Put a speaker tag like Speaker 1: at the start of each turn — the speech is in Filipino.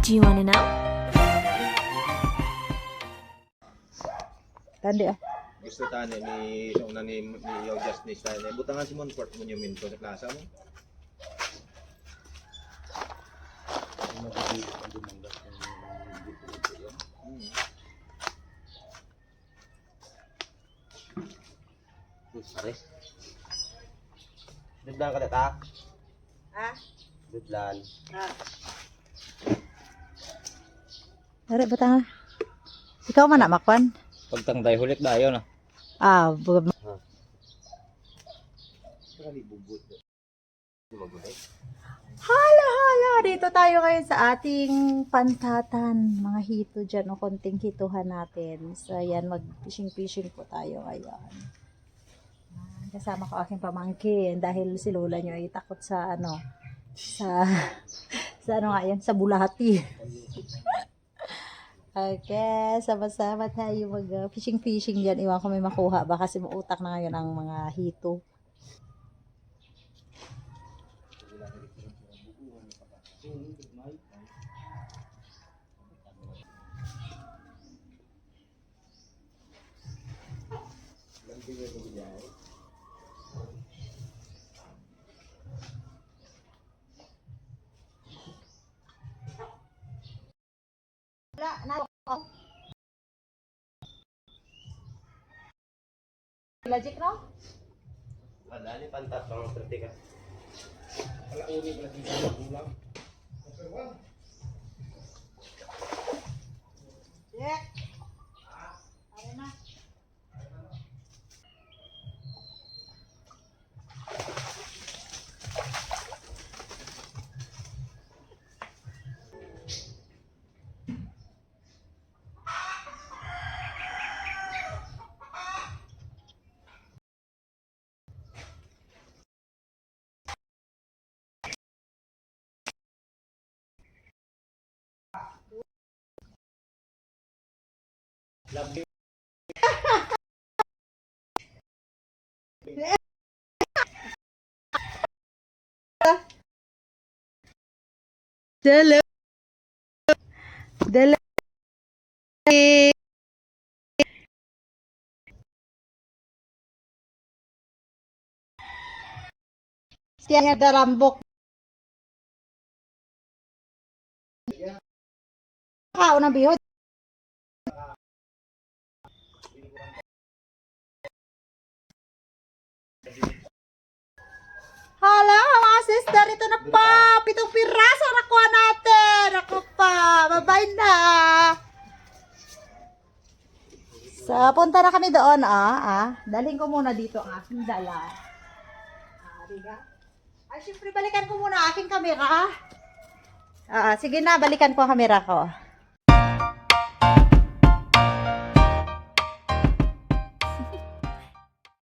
Speaker 1: Do you wanna know?
Speaker 2: Tandi ah.
Speaker 3: Gusto tani ni sa una ni Yo Justice tani. Butangan si Monfort mo yung minto sa klasa mo.
Speaker 4: Sorry. Dudlan ka data?
Speaker 2: Ha?
Speaker 4: Dudlan.
Speaker 2: Ha. Dari butang. Ikaw man na makwan.
Speaker 5: Pagtang tayo hulik dayo na.
Speaker 2: Ah, hala, hala. Dito tayo ngayon sa ating pantatan. Mga hito dyan o konting hituhan natin. So, yan, mag-fishing-fishing po tayo ngayon. Kasama ko aking pamangkin dahil si lola nyo ay takot sa sa ano nga yan, sa bulati. Okay, sama-sama tayo mag-fishing-fishing dyan. Iwan ko may makuha ba kasi mautak na ngayon ang mga hito. Logic no?
Speaker 4: Wala ni pantat pang kritika.
Speaker 2: Yeah. Ano na? Dala. Dala. Siya nga darambok. Kao na bihod. Hala, mga sister, ito na pa. 7 piraso nakuha natin. Ako pa, babay na. So, punta na kami doon, Dalhin ko muna dito ang aking dala. Diga. Ay, syempre, balikan ko muna aking kamera. Sige na, balikan ko ang kamera ko.